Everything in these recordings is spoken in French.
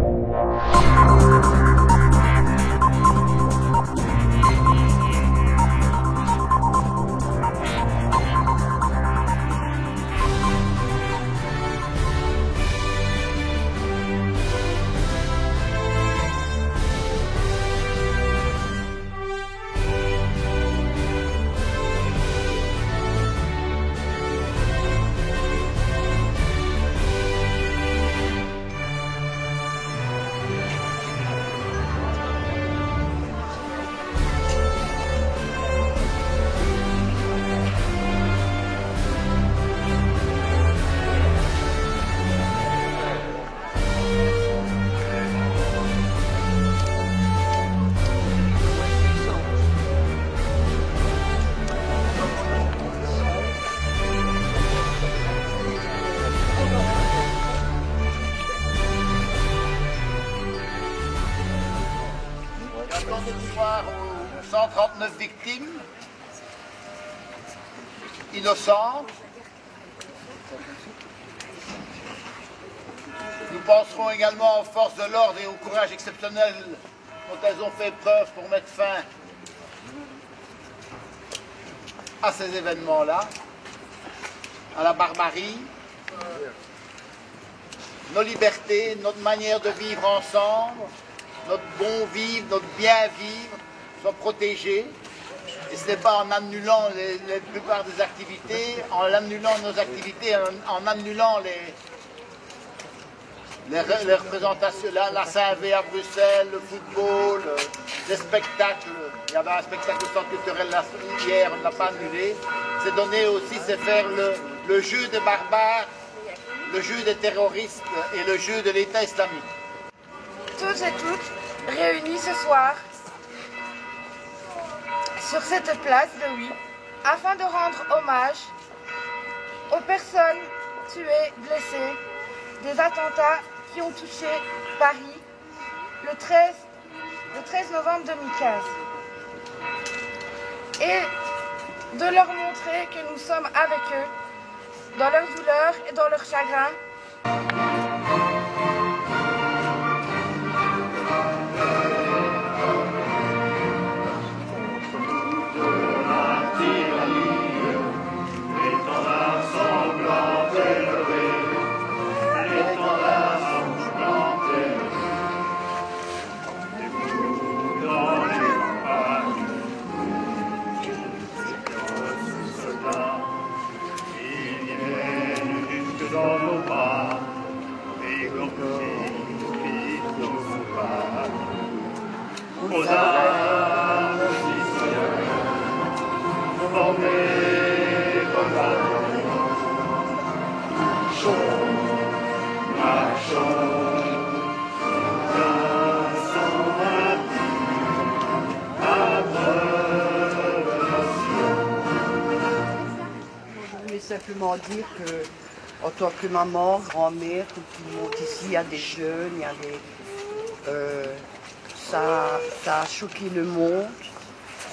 Aux 139 victimes innocentes. Nous penserons également aux forces de l'ordre et au courage exceptionnel dont elles ont fait preuve pour mettre fin à ces événements-là, à la barbarie. Nos libertés, notre manière de vivre ensemble, notre bon vivre, notre bien vivre soient protégés. Et ce n'est pas en annulant la plupart des activités, en annulant nos activités, en annulant les représentations, la Saint-V à Bruxelles, le football, les spectacles. Il y avait un spectacle au centre culturel hier, on ne l'a pas annulé. C'est donner aussi, c'est faire le jeu des barbares, le jeu des terroristes et le jeu de l'État islamique. Toutes et toutes réunies ce soir sur cette place de Huy afin de rendre hommage aux personnes tuées, blessées des attentats qui ont touché Paris le 13 novembre 2015 et de leur montrer que nous sommes avec eux dans leur douleur et dans leur chagrin. Je voulais simplement dire que, en tant que maman, grand-mère, tout le monde ici, il y a des jeunes, il y a des... ça a choqué le monde,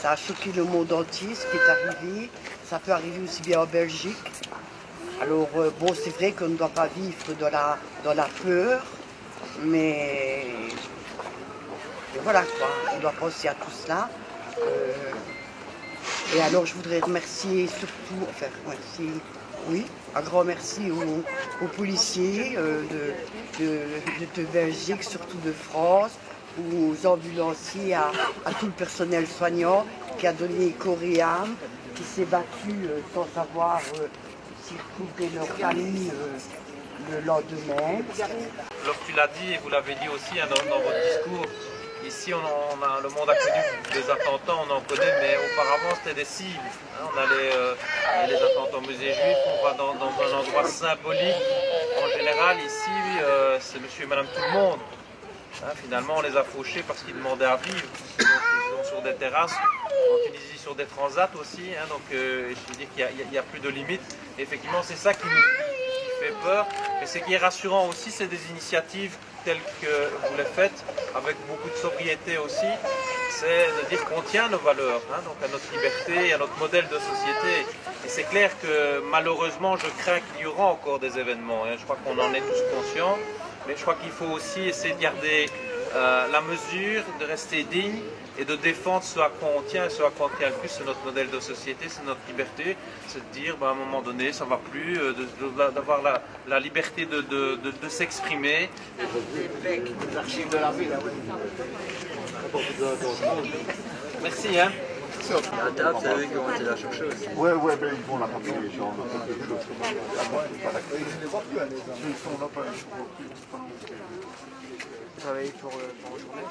ça a choqué le monde entier, ce qui est arrivé. Ça peut arriver aussi bien en Belgique. Alors, bon, c'est vrai qu'on ne doit pas vivre dans la peur, mais voilà quoi, on doit penser à tout cela. Et alors, je voudrais remercier surtout, un grand merci aux policiers de Belgique, surtout de France, aux ambulanciers, à tout le personnel soignant qui a donné corps et âme, qui s'est battu sans savoir s'y retrouver leur famille le lendemain. Alors tu l'as dit et vous l'avez dit aussi dans votre discours, ici le monde a connu des attentats, on en connaît, mais auparavant c'était des cibles. On a les attentats au musée juif, on va dans un endroit symbolique. En général ici, c'est monsieur et madame tout le monde. Finalement on les a fauchés parce qu'ils demandaient à vivre. Donc, ils sont sur des terrasses, en Tunisie sur des transats aussi, donc je veux dire qu'il n'y a plus de limites. Et effectivement c'est ça qui fait peur, mais ce qui est rassurant aussi, c'est des initiatives telles que vous les faites, avec beaucoup de sobriété aussi, c'est de dire qu'on tient nos valeurs, donc à notre liberté et à notre modèle de société. Et c'est clair que malheureusement, je crains qu'il y aura encore des événements, je crois qu'on en est tous conscients, Mais je crois qu'il faut aussi essayer de garder la mesure, de rester digne et de défendre ce à quoi on tient. Et ce à quoi on tient le plus, c'est notre modèle de société, c'est notre liberté. C'est de dire, à un moment donné, ça ne va plus, d'avoir la liberté de s'exprimer. Les archives de la ville. Merci. Hein. La table, c'est eux qui ont été la chercher aussi. Ouais, mais ils vont la rappeler, les gens, on a quelque chose. Je les vois plus à l'aise. Ils sont là, pas plus. Travailler pour la journée.